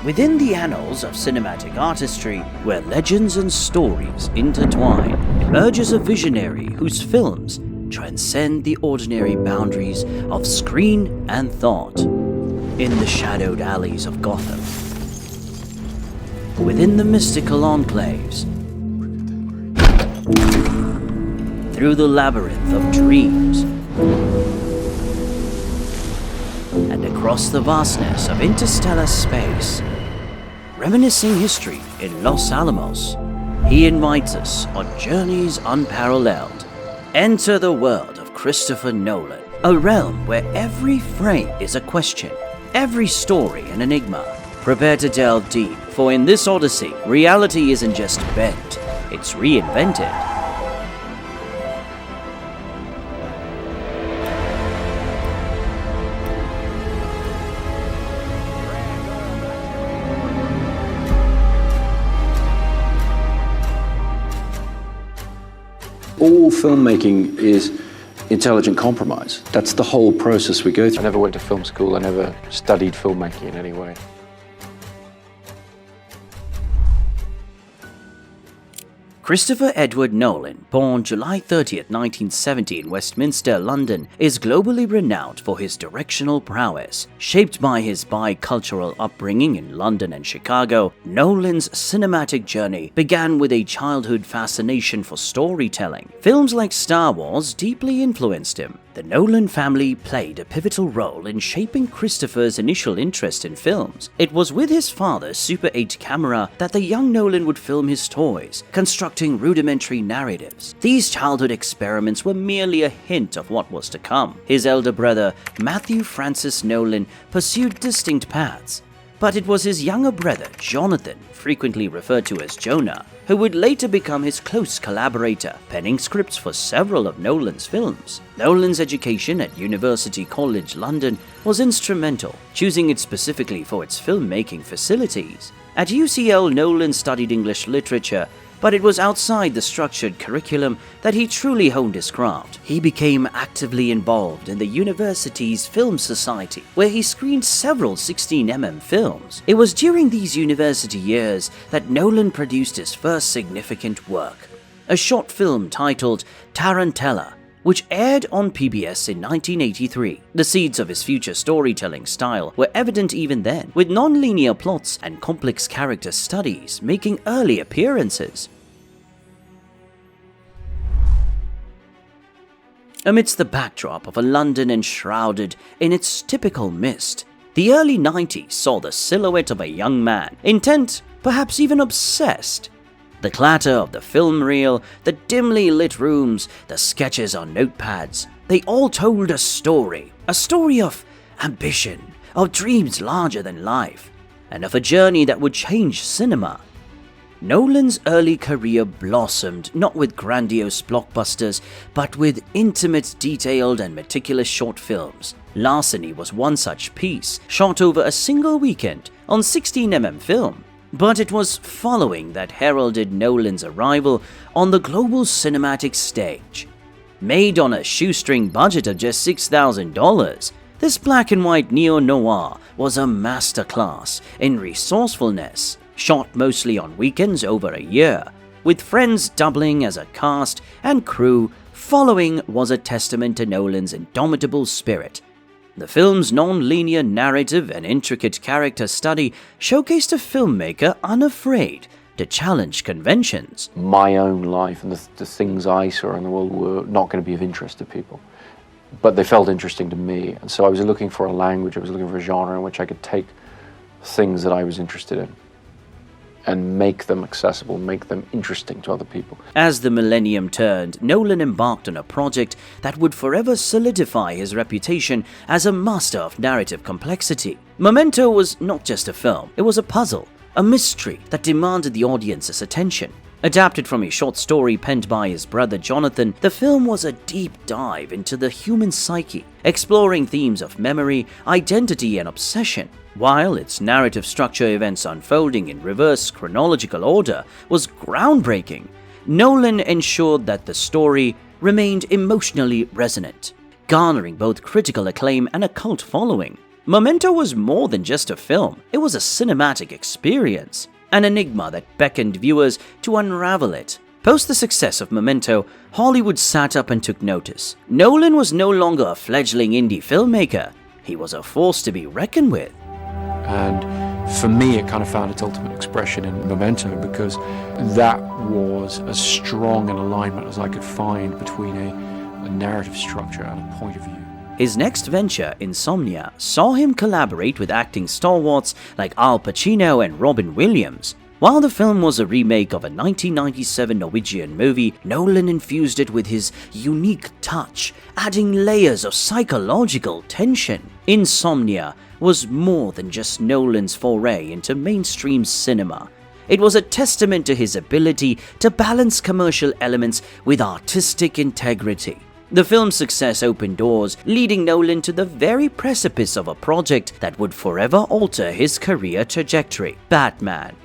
Within the annals of cinematic artistry, where legends and stories intertwine, emerges a visionary whose films transcend the ordinary boundaries of screen and thought. In the shadowed alleys of Gotham, within the mystical enclaves, through the labyrinth of dreams, and across the vastness of interstellar space, reminiscing history in Los Alamos, he invites us on journeys unparalleled. Enter the world of Christopher Nolan, a realm where every frame is a question, every story an enigma. Prepare to delve deep, for in this odyssey, reality isn't just bent, it's reinvented. All filmmaking is intelligent compromise. That's the whole process we go through. I never went to film school, I never studied filmmaking in any way. Christopher Edward Nolan, born July 30th, 1970 in Westminster, London, is globally renowned for his directional prowess. Shaped by his bicultural upbringing in London and Chicago, Nolan's cinematic journey began with a childhood fascination for storytelling. Films like Star Wars deeply influenced him. The Nolan family played a pivotal role in shaping Christopher's initial interest in films. It was with his father's Super 8 camera that the young Nolan would film his toys, constructing rudimentary narratives. These childhood experiments were merely a hint of what was to come. His elder brother, Matthew Francis Nolan, pursued distinct paths, but it was his younger brother, Jonathan, frequently referred to as Jonah, who would later become his close collaborator, penning scripts for several of Nolan's films. Nolan's education at University College London was instrumental, choosing it specifically for its filmmaking facilities. At UCL, Nolan studied English literature, but it was outside the structured curriculum that he truly honed his craft. He became actively involved in the university's film society, where he screened several 16mm films. It was during these university years that Nolan produced his first significant work, a short film titled Tarantella, which aired on PBS in 1983. The seeds of his future storytelling style were evident even then, with non-linear plots and complex character studies making early appearances. Amidst the backdrop of a London enshrouded in its typical mist, the early 90s saw the silhouette of a young man, intent, perhaps even obsessed. The clatter of the film reel, the dimly lit rooms, the sketches on notepads, they all told a story of ambition, of dreams larger than life, and of a journey that would change cinema. Nolan's early career blossomed not with grandiose blockbusters, but with intimate, detailed, and meticulous short films. Larceny was one such piece, shot over a single weekend on 16mm film. But it was following that heralded Nolan's arrival on the global cinematic stage. Made on a shoestring budget of just $6,000, this black and white neo-noir was a masterclass in resourcefulness, shot mostly on weekends over a year, with friends doubling as a cast and crew. Following was a testament to Nolan's indomitable spirit. The film's non-linear narrative and intricate character study showcased a filmmaker unafraid to challenge conventions. My own life and the things I saw in the world were not going to be of interest to people, but they felt interesting to me. And so I was looking for a language, I was looking for a genre in which I could take things that I was interested in and make them accessible, make them interesting to other people. As the millennium turned, Nolan embarked on a project that would forever solidify his reputation as a master of narrative complexity. Memento was not just a film, it was a puzzle, a mystery that demanded the audience's attention. Adapted from a short story penned by his brother Jonathan, the film was a deep dive into the human psyche, exploring themes of memory, identity, and obsession. While its narrative structure, events unfolding in reverse chronological order, was groundbreaking, Nolan ensured that the story remained emotionally resonant, garnering both critical acclaim and a cult following. Memento was more than just a film, it was a cinematic experience, an enigma that beckoned viewers to unravel it. Post the success of Memento, Hollywood sat up and took notice. Nolan was no longer a fledgling indie filmmaker, he was a force to be reckoned with. And for me, it kind of found its ultimate expression in Memento, because that was as strong an alignment as I could find between a narrative structure and a point of view. His next venture, Insomnia, saw him collaborate with acting stalwarts like Al Pacino and Robin Williams. While the film was a remake of a 1997 Norwegian movie, Nolan infused it with his unique touch, adding layers of psychological tension. Insomnia was more than just Nolan's foray into mainstream cinema. It was a testament to his ability to balance commercial elements with artistic integrity. The film's success opened doors, leading Nolan to the very precipice of a project that would forever alter his career trajectory: Batman.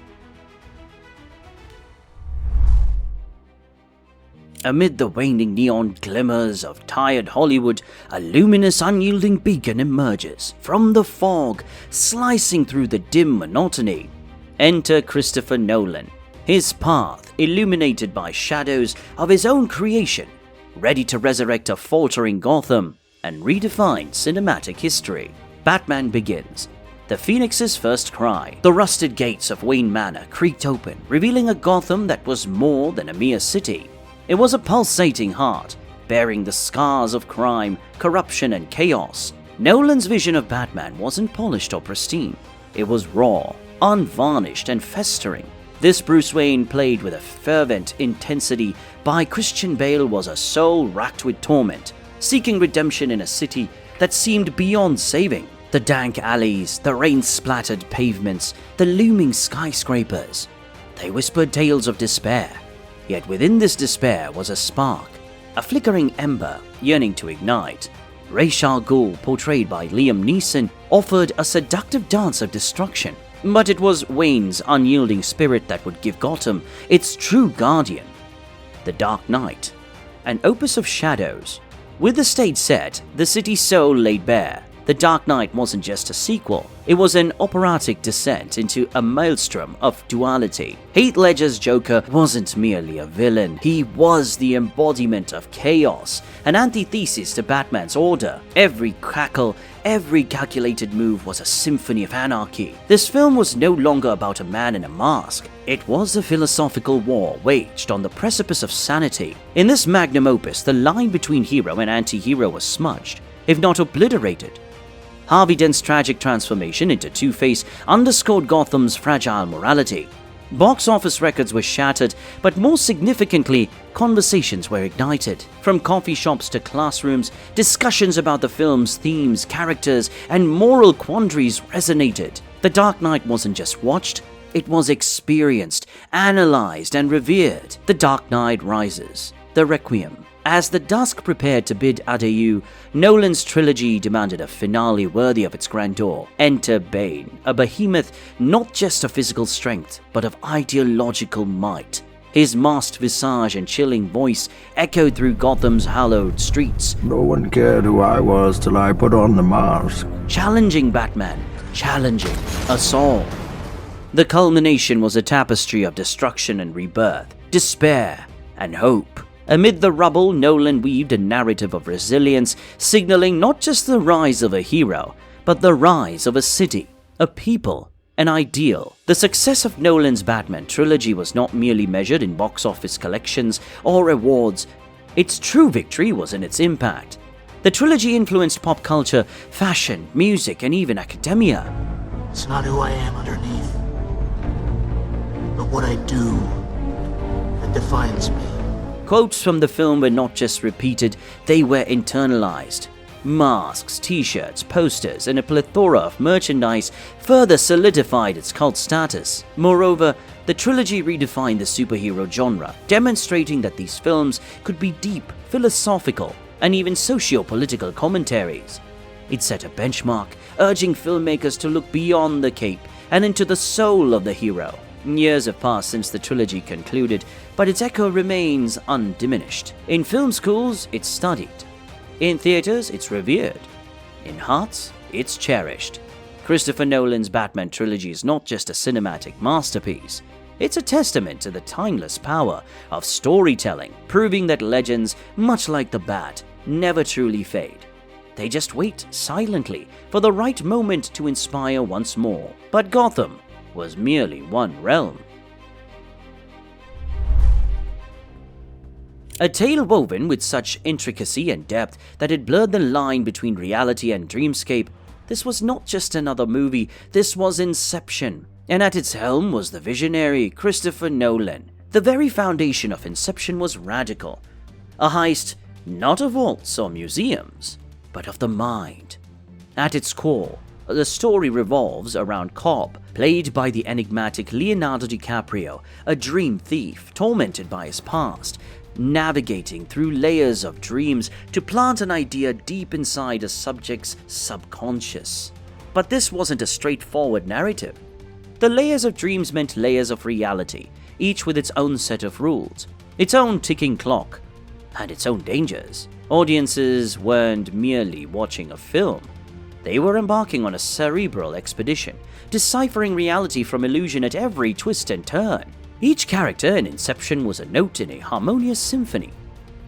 Amid the waning neon glimmers of tired Hollywood, a luminous, unyielding beacon emerges from the fog, slicing through the dim monotony. Enter Christopher Nolan, his path illuminated by shadows of his own creation, ready to resurrect a faltering Gotham and redefine cinematic history. Batman begins. The Phoenix's first cry. The rusted gates of Wayne Manor creaked open, revealing a Gotham that was more than a mere city. It was a pulsating heart, bearing the scars of crime, corruption, and chaos. Nolan's vision of Batman wasn't polished or pristine. It was raw, unvarnished, and festering. This Bruce Wayne, played with a fervent intensity by Christian Bale, was a soul racked with torment, seeking redemption in a city that seemed beyond saving. The dank alleys, the rain-splattered pavements, the looming skyscrapers. They whispered tales of despair. Yet within this despair was a spark, a flickering ember yearning to ignite. Ra's al Ghul, portrayed by Liam Neeson, offered a seductive dance of destruction. But it was Wayne's unyielding spirit that would give Gotham its true guardian. The Dark Knight, an opus of shadows. With the stage set, the city's soul laid bare. The Dark Knight wasn't just a sequel, it was an operatic descent into a maelstrom of duality. Heath Ledger's Joker wasn't merely a villain, he was the embodiment of chaos, an antithesis to Batman's order. Every crackle, every calculated move was a symphony of anarchy. This film was no longer about a man in a mask, it was a philosophical war waged on the precipice of sanity. In this magnum opus, the line between hero and anti-hero was smudged, if not obliterated. Harvey Dent's tragic transformation into Two-Face underscored Gotham's fragile morality. Box office records were shattered, but more significantly, conversations were ignited. From coffee shops to classrooms, discussions about the film's themes, characters, and moral quandaries resonated. The Dark Knight wasn't just watched, it was experienced, analyzed, and revered. The Dark Knight Rises, the Requiem. As the dusk prepared to bid adieu, Nolan's trilogy demanded a finale worthy of its grandeur. Enter Bane, a behemoth not just of physical strength, but of ideological might. His masked visage and chilling voice echoed through Gotham's hallowed streets. No one cared who I was till I put on the mask. Challenging Batman, challenging us all. The culmination was a tapestry of destruction and rebirth, despair and hope. Amid the rubble, Nolan weaved a narrative of resilience, signaling not just the rise of a hero, but the rise of a city, a people, an ideal. The success of Nolan's Batman trilogy was not merely measured in box office collections or awards. Its true victory was in its impact. The trilogy influenced pop culture, fashion, music, and even academia. It's not who I am underneath, but what I do that defines me. Quotes from the film were not just repeated, they were internalized. Masks, t-shirts, posters, and a plethora of merchandise further solidified its cult status. Moreover, the trilogy redefined the superhero genre, demonstrating that these films could be deep, philosophical, and even socio-political commentaries. It set a benchmark, urging filmmakers to look beyond the cape and into the soul of the hero. Years have passed since the trilogy concluded, but its echo remains undiminished. In film schools, it's studied. In theaters, it's revered. In hearts, it's cherished. Christopher Nolan's Batman trilogy is not just a cinematic masterpiece, it's a testament to the timeless power of storytelling, proving that legends, much like the Bat, never truly fade. They just wait silently for the right moment to inspire once more. But Gotham was merely one realm. A tale woven with such intricacy and depth that it blurred the line between reality and dreamscape. This was not just another movie, this was Inception. And at its helm was the visionary Christopher Nolan. The very foundation of Inception was radical. A heist not of vaults or museums, but of the mind. At its core, the story revolves around Cobb, played by the enigmatic Leonardo DiCaprio, a dream thief tormented by his past, navigating through layers of dreams to plant an idea deep inside a subject's subconscious. But this wasn't a straightforward narrative. The layers of dreams meant layers of reality, each with its own set of rules, its own ticking clock, and its own dangers. Audiences weren't merely watching a film. They were embarking on a cerebral expedition, deciphering reality from illusion at every twist and turn. Each character in Inception was a note in a harmonious symphony.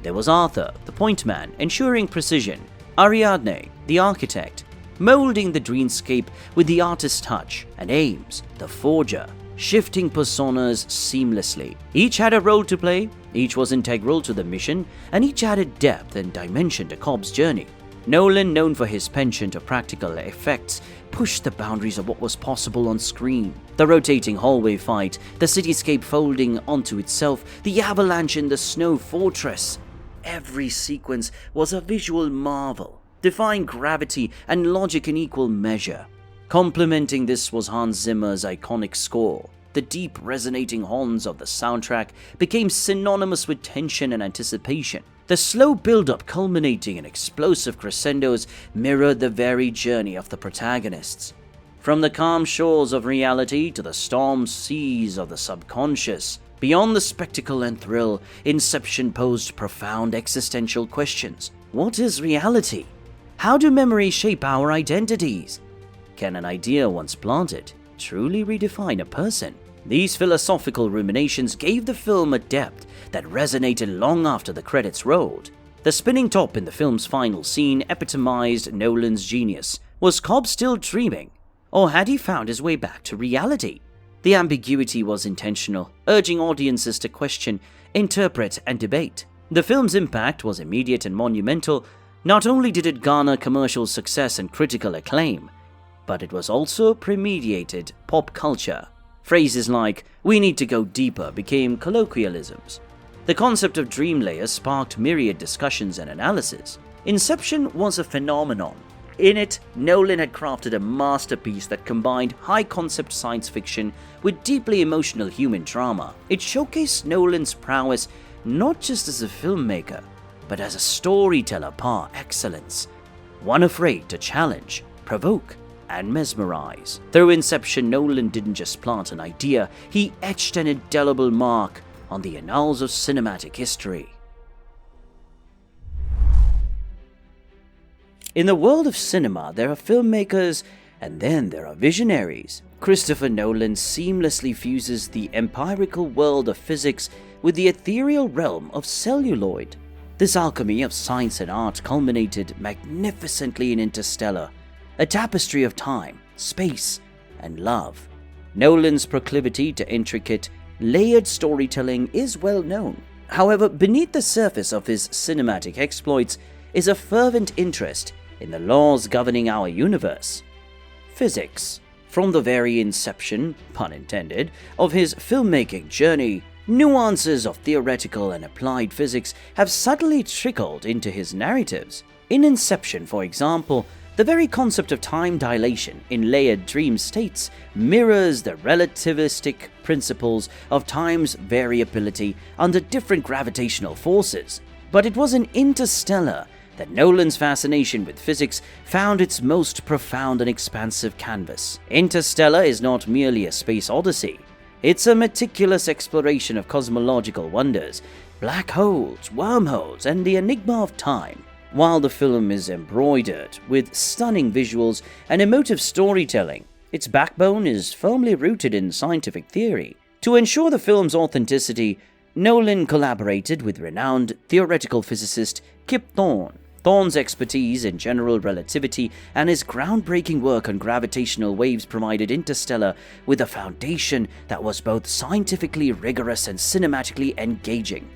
There was Arthur, the point man, ensuring precision, Ariadne, the architect, molding the dreamscape with the artist's touch, and Ames, the forger, shifting personas seamlessly. Each had a role to play, each was integral to the mission, and each added depth and dimension to Cobb's journey. Nolan, known for his penchant of practical effects, pushed the boundaries of what was possible on screen. The rotating hallway fight, the cityscape folding onto itself, the avalanche in the snow fortress. Every sequence was a visual marvel, defying gravity and logic in equal measure. Complementing this was Hans Zimmer's iconic score. The deep resonating horns of the soundtrack became synonymous with tension and anticipation. The slow build-up culminating in explosive crescendos mirrored the very journey of the protagonists. From the calm shores of reality to the storm seas of the subconscious, beyond the spectacle and thrill, Inception posed profound existential questions. What is reality? How do memories shape our identities? Can an idea once planted truly redefine a person? These philosophical ruminations gave the film a depth that resonated long after the credits rolled. The spinning top in the film's final scene epitomized Nolan's genius. Was Cobb still dreaming? Or had he found his way back to reality? The ambiguity was intentional, urging audiences to question, interpret, and debate. The film's impact was immediate and monumental. Not only did it garner commercial success and critical acclaim, but it was also premeditated pop culture. Phrases like, "we need to go deeper," became colloquialisms. The concept of dream layers sparked myriad discussions and analysis. Inception was a phenomenon. In it, Nolan had crafted a masterpiece that combined high-concept science fiction with deeply emotional human drama. It showcased Nolan's prowess not just as a filmmaker, but as a storyteller par excellence, one afraid to challenge, provoke, and mesmerize. Through Inception, Nolan didn't just plant an idea, he etched an indelible mark on the annals of cinematic history. In the world of cinema, there are filmmakers, and then there are visionaries. Christopher Nolan seamlessly fuses the empirical world of physics with the ethereal realm of celluloid. This alchemy of science and art culminated magnificently in Interstellar, a tapestry of time, space, and love. Nolan's proclivity to intricate, layered storytelling is well known. However, beneath the surface of his cinematic exploits is a fervent interest in the laws governing our universe. Physics. From the very inception, pun intended, of his filmmaking journey, nuances of theoretical and applied physics have subtly trickled into his narratives. In Inception, for example, the very concept of time dilation in layered dream states mirrors the relativistic principles of time's variability under different gravitational forces. But it was in Interstellar that Nolan's fascination with physics found its most profound and expansive canvas. Interstellar is not merely a space odyssey. It's a meticulous exploration of cosmological wonders, black holes, wormholes, and the enigma of time. While the film is embroidered with stunning visuals and emotive storytelling, its backbone is firmly rooted in scientific theory. To ensure the film's authenticity, Nolan collaborated with renowned theoretical physicist Kip Thorne. Thorne's expertise in general relativity and his groundbreaking work on gravitational waves provided Interstellar with a foundation that was both scientifically rigorous and cinematically engaging.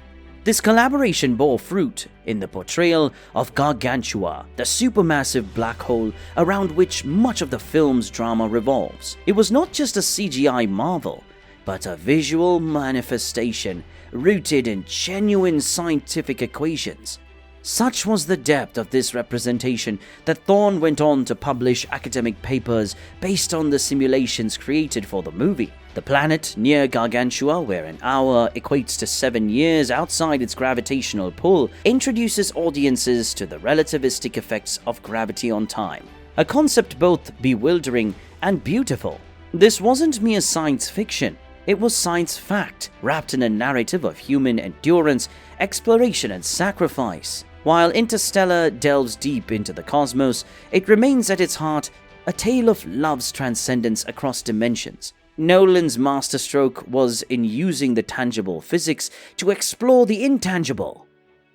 This collaboration bore fruit in the portrayal of Gargantua, the supermassive black hole around which much of the film's drama revolves. It was not just a CGI marvel, but a visual manifestation rooted in genuine scientific equations. Such was the depth of this representation that Thorne went on to publish academic papers based on the simulations created for the movie. The planet near Gargantua, where an hour equates to 7 years outside its gravitational pull, introduces audiences to the relativistic effects of gravity on time, a concept both bewildering and beautiful. This wasn't mere science fiction. It was science fact, wrapped in a narrative of human endurance, exploration, and sacrifice. While Interstellar delves deep into the cosmos, it remains at its heart a tale of love's transcendence across dimensions. Nolan's masterstroke was in using the tangible physics to explore the intangible: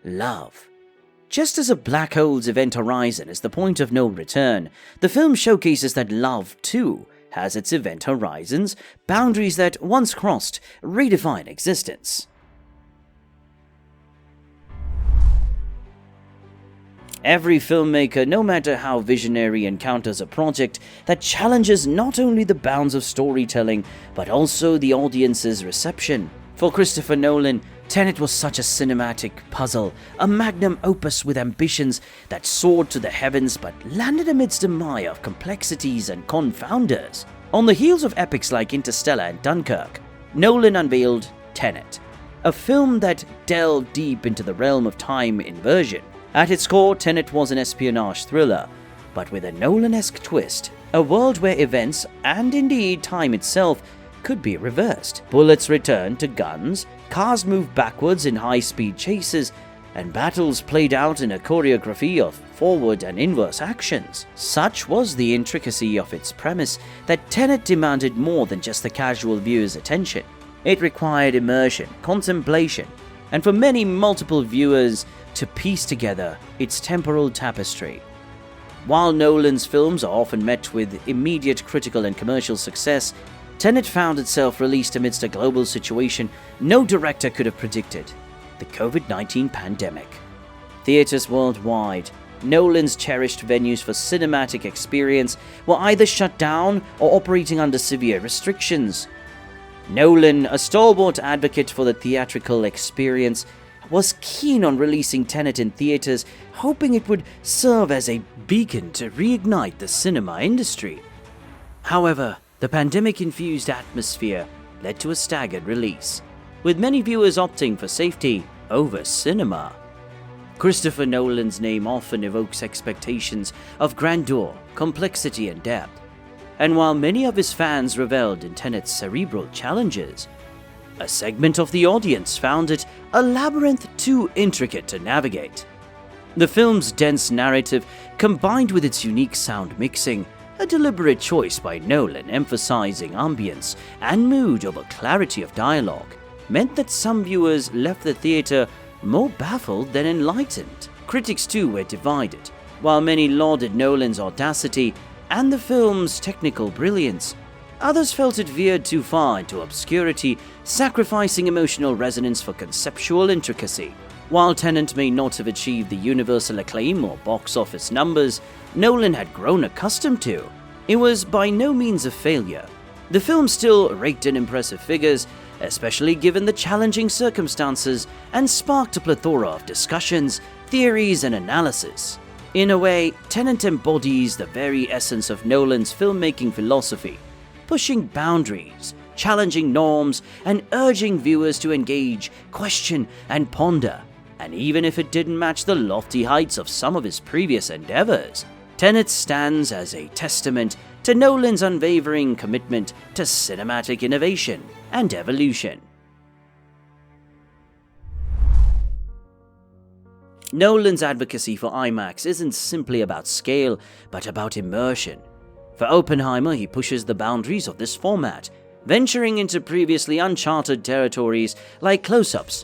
love. Just as a black hole's event horizon is the point of no return, the film showcases that love, too, has its event horizons, boundaries that, once crossed, redefine existence. Every filmmaker, no matter how visionary, encounters a project that challenges not only the bounds of storytelling, but also the audience's reception. For Christopher Nolan, Tenet was such a cinematic puzzle, a magnum opus with ambitions that soared to the heavens but landed amidst a mire of complexities and confounders. On the heels of epics like Interstellar and Dunkirk, Nolan unveiled Tenet, a film that delved deep into the realm of time inversion. At its core, Tenet was an espionage thriller, but with a Nolan-esque twist, a world where events, and indeed time itself, could be reversed. Bullets returned to guns, cars moved backwards in high-speed chases, and battles played out in a choreography of forward and inverse actions. Such was the intricacy of its premise that Tenet demanded more than just the casual viewer's attention. It required immersion, contemplation, and for many multiple viewers to piece together its temporal tapestry. While Nolan's films are often met with immediate critical and commercial success, Tenet found itself released amidst a global situation no director could have predicted: the COVID-19 pandemic. Theaters worldwide, Nolan's cherished venues for cinematic experience, were either shut down or operating under severe restrictions. Nolan, a stalwart advocate for the theatrical experience, was keen on releasing Tenet in theaters, hoping it would serve as a beacon to reignite the cinema industry. However, the pandemic-infused atmosphere led to a staggered release, with many viewers opting for safety over cinema. Christopher Nolan's name often evokes expectations of grandeur, complexity, and depth, and while many of his fans reveled in Tenet's cerebral challenges, a segment of the audience found it a labyrinth too intricate to navigate. The film's dense narrative, combined with its unique sound mixing, a deliberate choice by Nolan emphasizing ambience and mood over clarity of dialogue, meant that some viewers left the theater more baffled than enlightened. Critics too were divided. While many lauded Nolan's audacity and the film's technical brilliance, others felt it veered too far into obscurity, sacrificing emotional resonance for conceptual intricacy. While Tenet may not have achieved the universal acclaim or box office numbers Nolan had grown accustomed to, it was by no means a failure. The film still raked in impressive figures, especially given the challenging circumstances, and sparked a plethora of discussions, theories, and analysis. In a way, Tenet embodies the very essence of Nolan's filmmaking philosophy, pushing boundaries, challenging norms, and urging viewers to engage, question, and ponder. And even if it didn't match the lofty heights of some of his previous endeavors, Tenet stands as a testament to Nolan's unwavering commitment to cinematic innovation and evolution. Nolan's advocacy for IMAX isn't simply about scale, but about immersion. For Oppenheimer, he pushes the boundaries of this format, venturing into previously uncharted territories like close-ups,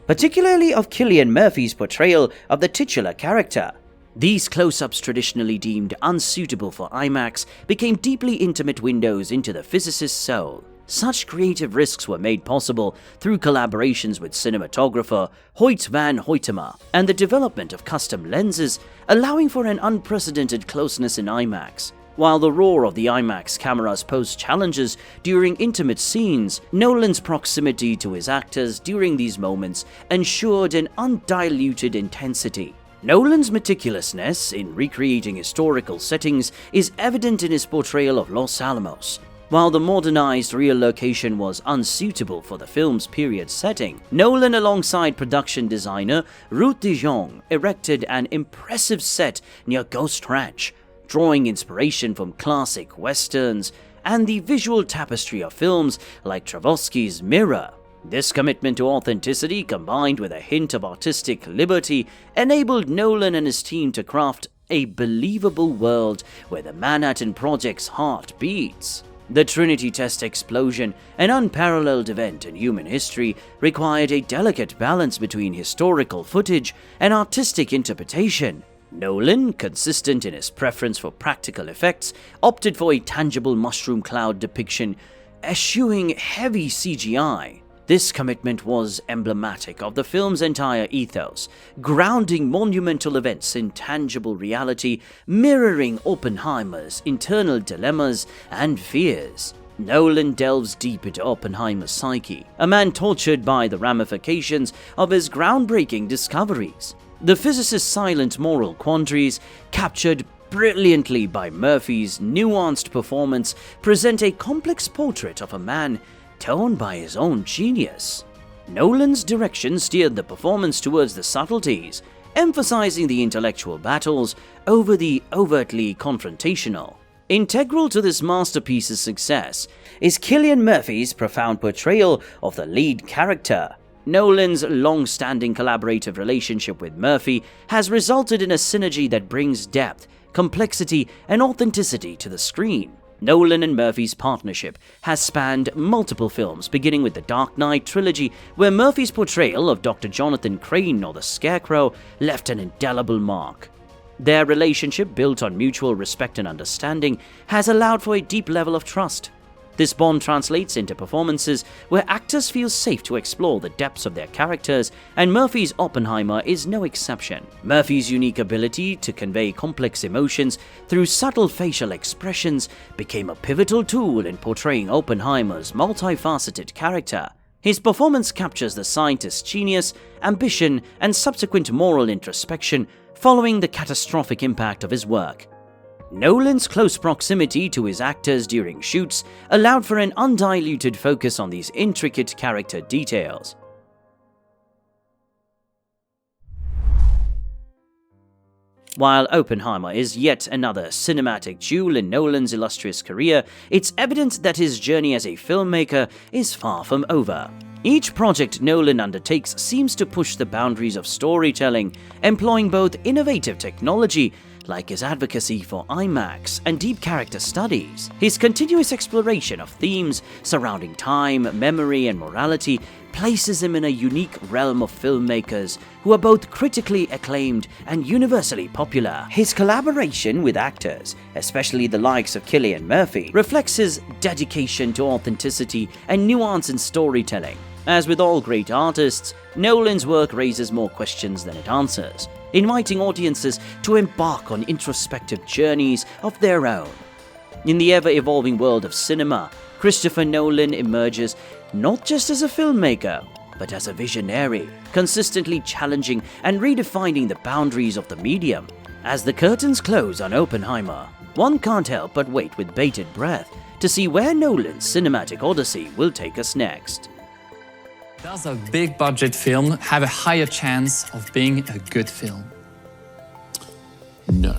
particularly of Cillian Murphy's portrayal of the titular character. These close-ups, traditionally deemed unsuitable for IMAX, became deeply intimate windows into the physicist's soul. Such creative risks were made possible through collaborations with cinematographer Hoyt van Hoytema and the development of custom lenses, allowing for an unprecedented closeness in IMAX. While the roar of the IMAX cameras posed challenges during intimate scenes, Nolan's proximity to his actors during these moments ensured an undiluted intensity. Nolan's meticulousness in recreating historical settings is evident in his portrayal of Los Alamos. While the modernized real location was unsuitable for the film's period setting, Nolan, alongside production designer Ruth de Jong, erected an impressive set near Ghost Ranch, drawing inspiration from classic westerns and the visual tapestry of films like Tarkovsky's Mirror. This commitment to authenticity, combined with a hint of artistic liberty, enabled Nolan and his team to craft a believable world where the Manhattan Project's heart beats. The Trinity Test explosion, an unparalleled event in human history, required a delicate balance between historical footage and artistic interpretation. Nolan, consistent in his preference for practical effects, opted for a tangible mushroom cloud depiction, eschewing heavy CGI. This commitment was emblematic of the film's entire ethos, grounding monumental events in tangible reality, mirroring Oppenheimer's internal dilemmas and fears. Nolan delves deep into Oppenheimer's psyche, a man tortured by the ramifications of his groundbreaking discoveries. The physicist's silent moral quandaries, captured brilliantly by Murphy's nuanced performance, present a complex portrait of a man torn by his own genius. Nolan's direction steered the performance towards the subtleties, emphasizing the intellectual battles over the overtly confrontational. Integral to this masterpiece's success is Cillian Murphy's profound portrayal of the lead character. Nolan's long-standing collaborative relationship with Murphy has resulted in a synergy that brings depth, complexity, and authenticity to the screen. Nolan and Murphy's partnership has spanned multiple films, beginning with the Dark Knight trilogy, where Murphy's portrayal of Dr. Jonathan Crane, or the Scarecrow, left an indelible mark. Their relationship, built on mutual respect and understanding, has allowed for a deep level of trust. This bond translates into performances where actors feel safe to explore the depths of their characters, and Murphy's Oppenheimer is no exception. Murphy's unique ability to convey complex emotions through subtle facial expressions became a pivotal tool in portraying Oppenheimer's multifaceted character. His performance captures the scientist's genius, ambition, and subsequent moral introspection following the catastrophic impact of his work. Nolan's close proximity to his actors during shoots allowed for an undiluted focus on these intricate character details. While Oppenheimer is yet another cinematic jewel in Nolan's illustrious career, it's evident that his journey as a filmmaker is far from over. Each project Nolan undertakes seems to push the boundaries of storytelling, employing both innovative technology like his advocacy for IMAX and deep character studies. His continuous exploration of themes surrounding time, memory, and morality places him in a unique realm of filmmakers who are both critically acclaimed and universally popular. His collaboration with actors, especially the likes of Cillian Murphy, reflects his dedication to authenticity and nuance in storytelling. As with all great artists, Nolan's work raises more questions than it answers, inviting audiences to embark on introspective journeys of their own. In the ever-evolving world of cinema, Christopher Nolan emerges not just as a filmmaker, but as a visionary, consistently challenging and redefining the boundaries of the medium. As the curtains close on Oppenheimer, one can't help but wait with bated breath to see where Nolan's cinematic odyssey will take us next. Does a big budget film have a higher chance of being a good film? No.